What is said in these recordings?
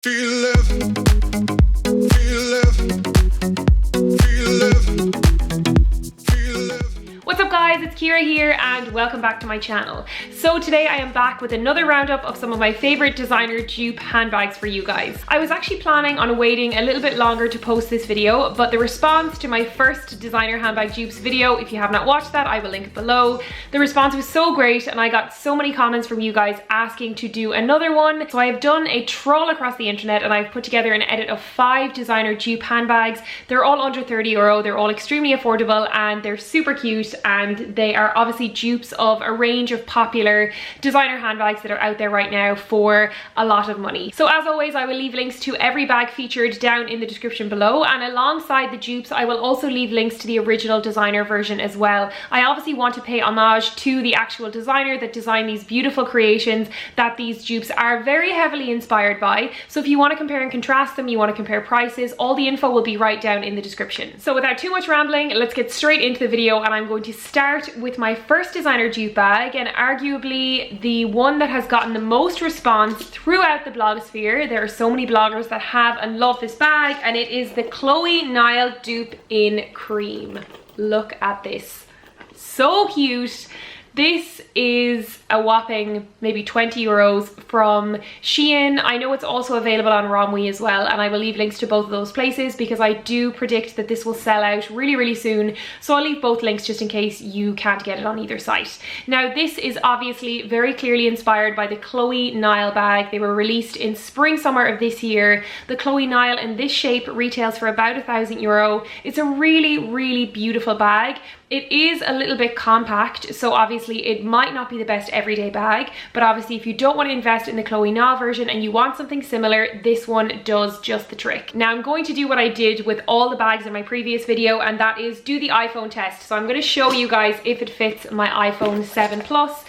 Feel love, feel love, feel love, feel love. What's up guys, it's Ciara here and welcome back to my channel. So today I am back with another roundup of some of my favorite designer dupe handbags for you guys. I was actually planning on waiting a little bit longer to post this video, but the response to my first designer handbag dupes video, if you have not watched that, I will link it below. The response was so great and I got so many comments from you guys asking to do another one. So I have done a trawl across the internet and I've put together an edit of 5 designer dupe handbags. They're all under €30, they're all extremely affordable and they're super cute, and they are obviously dupes of a range of popular designer handbags that are out there right now for a lot of money. So as always, I will leave links to every bag featured down in the description below, and alongside the dupes I will also leave links to the original designer version as well. I obviously want to pay homage to the actual designer that designed these beautiful creations that these dupes are very heavily inspired by. So if you want to compare and contrast them, you want to compare prices, all the info will be right down in the description. So without too much rambling, let's get straight into the video, and I'm going to start with my first designer dupe bag, and arguably the one that has gotten the most response throughout the blogosphere. There are so many bloggers that have and love this bag, and it is the Chloe Nile dupe in cream. Look at this, so cute. This is a whopping maybe €20 from Shein. I know it's also available on Romwe as well, and I will leave links to both of those places because I do predict that this will sell out really soon. So I'll leave both links just in case you can't get it on either site. Now this is obviously very clearly inspired by the Chloe Nile bag. They were released in spring summer of this year. The Chloe Nile in this shape retails for about €1,000. It's a really beautiful bag. It is a little bit compact, so obviously it might not be the best everyday bag, but obviously if you don't want to invest in the Chloe Nile version and you want something similar, this one does just the trick. Now I'm going to do what I did with all the bags in my previous video, and that is do the iPhone test. So I'm going to show you guys if it fits my iPhone 7 Plus,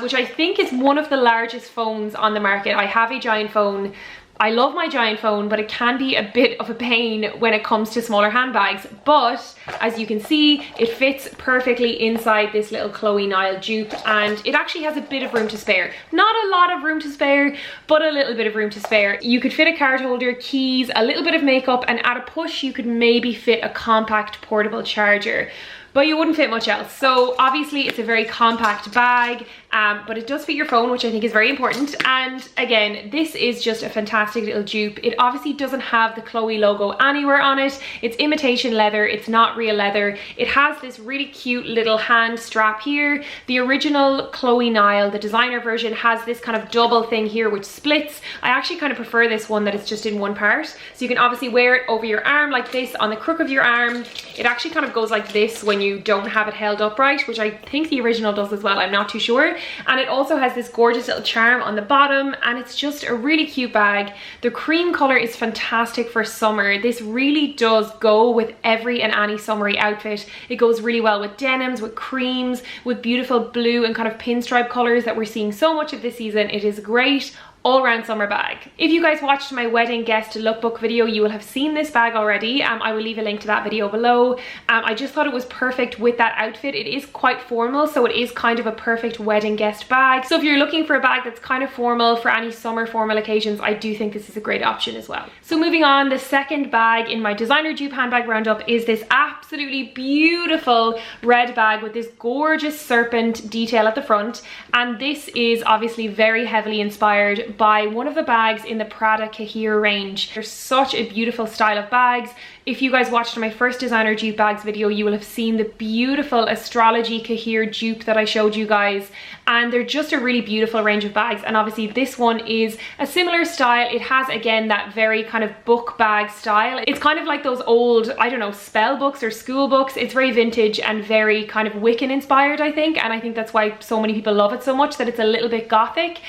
which I think is one of the largest phones on the market. I have a giant phone. I love my giant phone, but it can be a bit of a pain when it comes to smaller handbags. But as you can see, it fits perfectly inside this little Chloe Nile dupe, and it actually has a bit of room to spare. Not a lot of room to spare, but a little bit of room to spare. You could fit a card holder, keys, a little bit of makeup, and at a push you could maybe fit a compact portable charger, but you wouldn't fit much else. So obviously it's a very compact bag, but it does fit your phone, which I think is very important. And again, this is just a fantastic little dupe. It obviously doesn't have the Chloe logo anywhere on it. It's imitation leather, it's not real leather. It has this really cute little hand strap here. The original Chloe Nile, the designer version, has this kind of double thing here which splits. I actually kind of prefer this one that it's just in one part. So you can obviously wear it over your arm like this, on the crook of your arm. It actually kind of goes like this when you don't have it held upright, which I think the original does as well, I'm not too sure. And it also has this gorgeous little charm on the bottom, and it's just a really cute bag. The cream color is fantastic for summer. This really does go with every and any summery outfit. It goes really well with denims, with creams, with beautiful blue and kind of pinstripe colors that we're seeing so much of this season. It is great all-round summer bag. If you guys watched my wedding guest lookbook video, you will have seen this bag already. I will leave a link to that video below. I just thought it was perfect with that outfit. It is quite formal, so it is kind of a perfect wedding guest bag. So if you're looking for a bag that's kind of formal for any summer formal occasions, I do think this is a great option as well. So moving on, the second bag in my designer dupe handbag roundup is this absolutely beautiful red bag with this gorgeous serpent detail at the front. And this is obviously very heavily inspired by one of the bags in the Prada Cahier range. They're such a beautiful style of bags. If you guys watched my first designer dupe bags video, you will have seen the beautiful astrology Cahier dupe that I showed you guys, and they're just a really beautiful range of bags. And obviously this one is a similar style. It has again that very kind of book bag style. It's kind of like those old, I don't know, spell books or school books. It's very vintage and very kind of Wiccan inspired, I think, and I think that's why so many people love it so much, that it's a little bit gothic.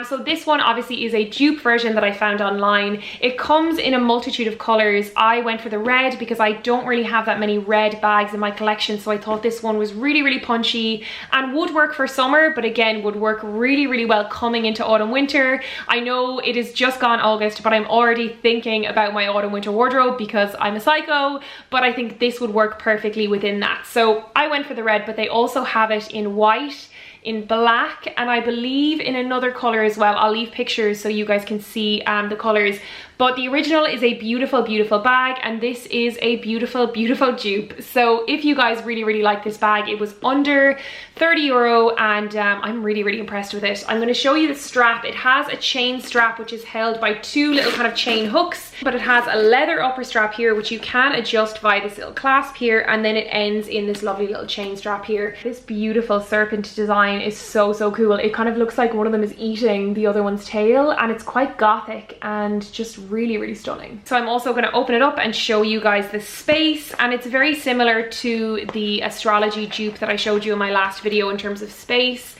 So this one obviously is a dupe version that I found online. It comes in a multitude of colors. I went for the red because I don't really have that many red bags in my collection, so I thought this one was really punchy and would work for summer, but again would work really well coming into autumn winter. I know it is just gone August, but I'm already thinking about my autumn winter wardrobe because I'm a psycho, but I think this would work perfectly within that. So I went for the red, but they also have it in white, in black, and I believe in another color as well. I'll leave pictures so you guys can see the colors. But the original is a beautiful, beautiful bag, and this is a beautiful, beautiful dupe. So if you guys really, really like this bag, it was under 30 euro, and I'm really, really impressed with it. I'm going to show you the strap. It has a chain strap, which is held by two little kind of chain hooks, but it has a leather upper strap here, which you can adjust via this little clasp here, and then it ends in this lovely little chain strap here. This beautiful serpent design is so, so cool. It kind of looks like one of them is eating the other one's tail, and it's quite gothic and just really, really stunning. So I'm also going to open it up and show you guys the space, and it's very similar to the astrology dupe that I showed you in my last video in terms of space.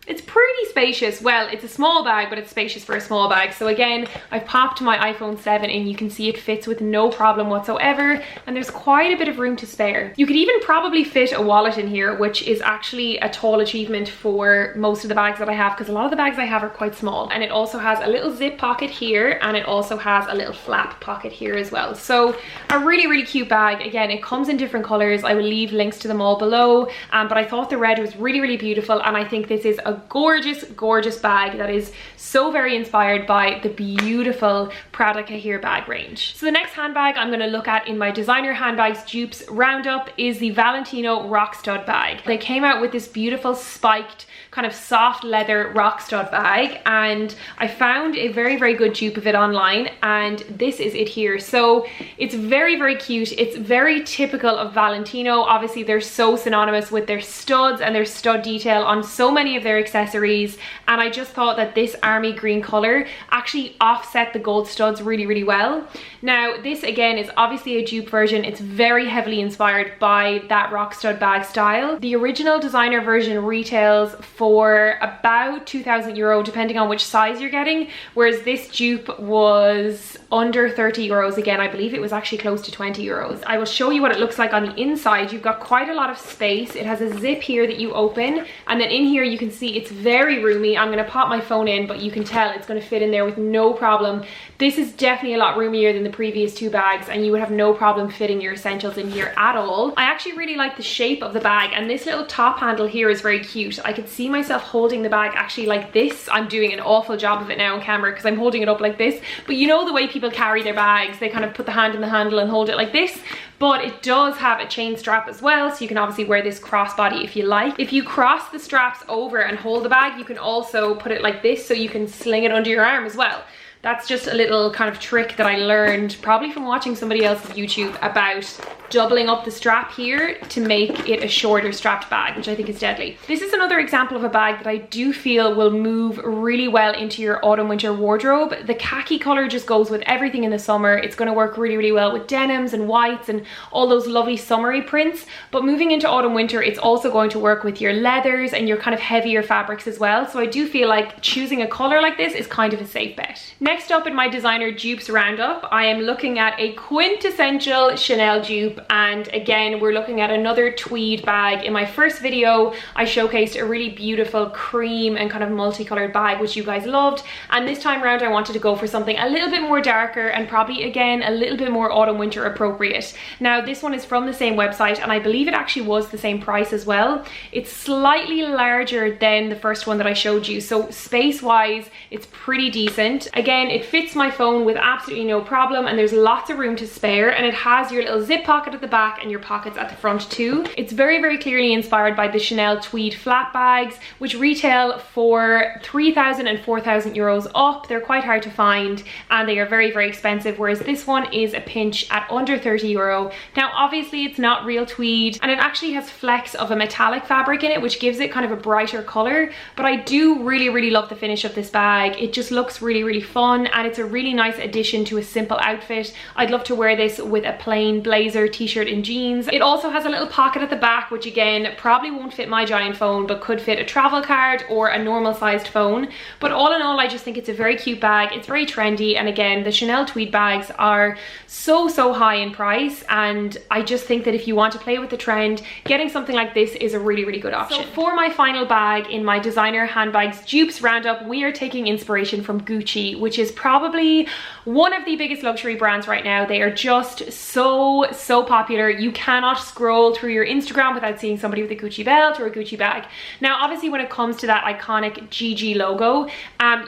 It's pretty spacious. Well, it's a small bag, but it's spacious for a small bag. So again, I've popped my iPhone 7 in. You can see it fits with no problem whatsoever, and there's quite a bit of room to spare. You could even probably fit a wallet in here, which is actually a tall achievement for most of the bags that I have, because a lot of the bags I have are quite small. And it also has a little zip pocket here, and it also has a little flap pocket here as well. So a really, really cute bag. Again, it comes in different colors. I will leave links to them all below, but I thought the red was really, really beautiful, and I think this is a gorgeous, gorgeous bag that is so very inspired by the beautiful Prada Cahier bag range. So the next handbag I'm going to look at in my designer handbags dupes roundup is the Valentino Rockstud bag. They came out with this beautiful spiked kind of soft leather Rockstud bag, and I found a very, very good dupe of it online, and this is it here. So it's very, very cute. It's very typical of Valentino. Obviously they're so synonymous with their studs and their stud detail on so many of their accessories, and I just thought that this army green color actually offset the gold studs really, really well. Now this again is obviously a dupe version. It's very heavily inspired by that Rockstud bag style. The original designer version retails for about 2,000 euro depending on which size you're getting, whereas this dupe was under 30 euros. Again, I believe it was actually close to 20 euros. I will show you what it looks like on the inside. You've got quite a lot of space. It has a zip here that you open, and then in here you can see it's very roomy. I'm going to pop my phone in, but you can tell it's going to fit in there with no problem. This is definitely a lot roomier than the previous two bags, and you would have no problem fitting your essentials in here at all. I actually really like the shape of the bag, and this little top handle here is very cute. I could see myself holding the bag actually like this. I'm doing an awful job of it now on camera because I'm holding it up like this, but you know the way people carry their bags, they kind of put the hand in the handle and hold it like this. But it does have a chain strap as well, so you can obviously wear this crossbody if you like. If you cross the straps over and hold the bag, you can also put it like this so you can sling it under your arm as well. That's just a little kind of trick that I learned probably from watching somebody else's YouTube about doubling up the strap here to make it a shorter strapped bag, which I think is deadly. This is another example of a bag that I do feel will move really well into your autumn winter wardrobe. The khaki color just goes with everything in the summer. It's going to work really, really well with denims and whites and all those lovely summery prints. But moving into autumn winter, it's also going to work with your leathers and your kind of heavier fabrics as well. So I do feel like choosing a color like this is kind of a safe bet. Next up in my designer dupes roundup, I am looking at a quintessential Chanel dupe, and again we're looking at another tweed bag. In my first video I showcased a really beautiful cream and kind of multicolored bag which you guys loved, and this time around I wanted to go for something a little bit more darker and probably again a little bit more autumn winter appropriate. Now this one is from the same website, and I believe it actually was the same price as well. It's slightly larger than the first one that I showed you, so space wise it's pretty decent. Again, it fits my phone with absolutely no problem, and there's lots of room to spare, and it has your little zip pocket at the back and your pockets at the front too. It's very, very clearly inspired by the Chanel tweed flat bags, which retail for 3,000 and 4,000 euros up. They're quite hard to find and they are very, very expensive, whereas this one is a pinch at under 30 euro. Now obviously it's not real tweed, and it actually has flecks of a metallic fabric in it which gives it kind of a brighter color, but I do really, really love the finish of this bag. It just looks really, really fun, and it's a really nice addition to a simple outfit. I'd love to wear this with a plain blazer, t-shirt and jeans. It also has a little pocket at the back which again probably won't fit my giant phone but could fit a travel card or a normal sized phone. But all in all I just think it's a very cute bag. It's very trendy, and again the Chanel tweed bags are so high in price, and I just think that if you want to play with the trend, getting something like this is a really, really good option. So for my final bag in my designer handbags dupes roundup, we are taking inspiration from Gucci, which which is probably one of the biggest luxury brands right now. They are just so popular. You cannot scroll through your Instagram without seeing somebody with a Gucci belt or a Gucci bag. Now, obviously, when it comes to that iconic GG logo,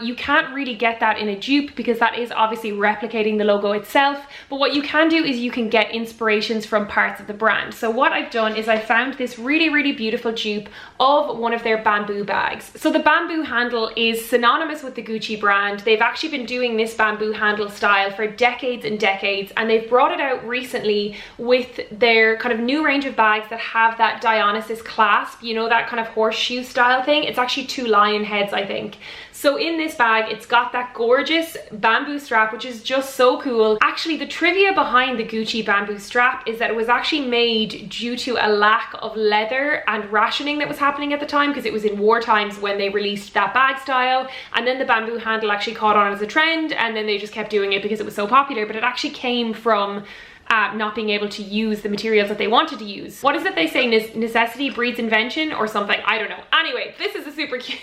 you can't really get that in a dupe because that is obviously replicating the logo itself. But what you can do is you can get inspirations from parts of the brand. So what I've done is I found this really beautiful dupe of one of their bamboo bags. So the bamboo handle is synonymous with the Gucci brand. They've actually been doing this bamboo handle style for decades and decades, and they've brought it out recently with their kind of new range of bags that have that Dionysus clasp, you know, that kind of horseshoe style thing. It's actually 2 lion heads, I think. So in this bag, it's got that gorgeous bamboo strap, which is just so cool. Actually, the trivia behind the Gucci bamboo strap is that it was actually made due to a lack of leather and rationing that was happening at the time, because it was in war times when they released that bag style, and then the bamboo handle actually caught on as a trend, and then they just kept doing it because it was so popular. But it actually came from not being able to use the materials that they wanted to use. What is it they say? Necessity breeds invention or something? I don't know. Anyway, this is a super cute.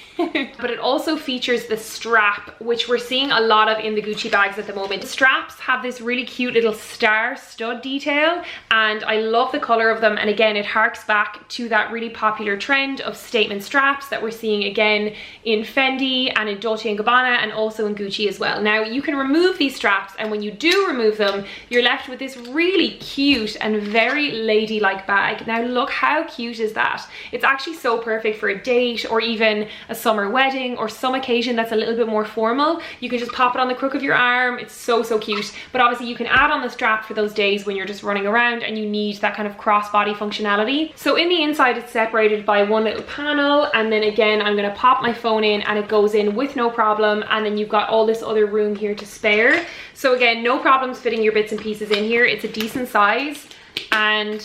But it also features the strap, which we're seeing a lot of in the Gucci bags at the moment. The straps have this really cute little star stud detail, and I love the color of them. And again, it harks back to that really popular trend of statement straps that we're seeing again in Fendi and in Dolce & Gabbana, and also in Gucci as well. Now, you can remove these straps, and when you do remove them, you're left with this really cute and very ladylike bag. Now look, how cute is that? It's actually so perfect for a date or even a summer wedding or some occasion that's a little bit more formal. You can just pop it on the crook of your arm. It's so cute. But obviously you can add on the strap for those days when you're just running around and you need that kind of crossbody functionality. So in the inside, it's separated by one little panel, and then again, I'm gonna pop my phone in and it goes in with no problem, and then you've got all this other room here to spare. So again, no problems fitting your bits and pieces in here. It's a decent size, and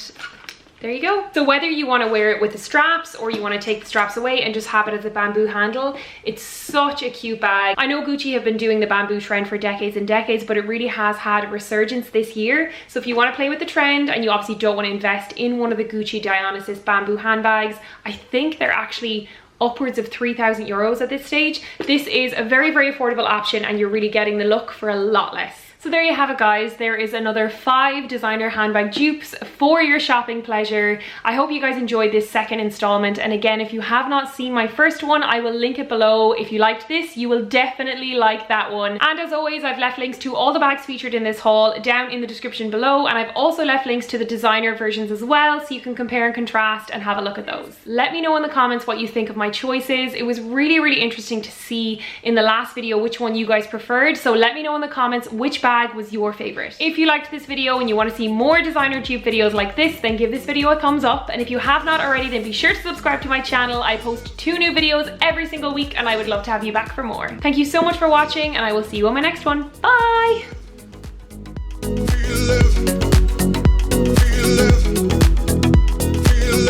there you go. So whether you want to wear it with the straps or you want to take the straps away and just have it as a bamboo handle, it's such a cute bag. I know Gucci have been doing the bamboo trend for decades and decades, but it really has had a resurgence this year. So if you want to play with the trend and you obviously don't want to invest in one of the Gucci Dionysus bamboo handbags, I think they're actually upwards of 3,000 euros at this stage. This is a very affordable option, and you're really getting the look for a lot less. So there you have it, guys. There is another 5 designer handbag dupes for your shopping pleasure. I hope you guys enjoyed this second installment. And again, if you have not seen my first one, I will link it below. If you liked this, you will definitely like that one. And as always, I've left links to all the bags featured in this haul down in the description below. And I've also left links to the designer versions as well, so you can compare and contrast and have a look at those. Let me know in the comments what you think of my choices. It was really interesting to see in the last video which one you guys preferred. So let me know in the comments which bag was your favorite. If you liked this video and you want to see more designer dupe videos like this, then give this video a thumbs up. And if you have not already, then be sure to subscribe to my channel. I post 2 new videos every single week, and I would love to have you back for more. Thank you so much for watching, and I will see you on my next one. Bye!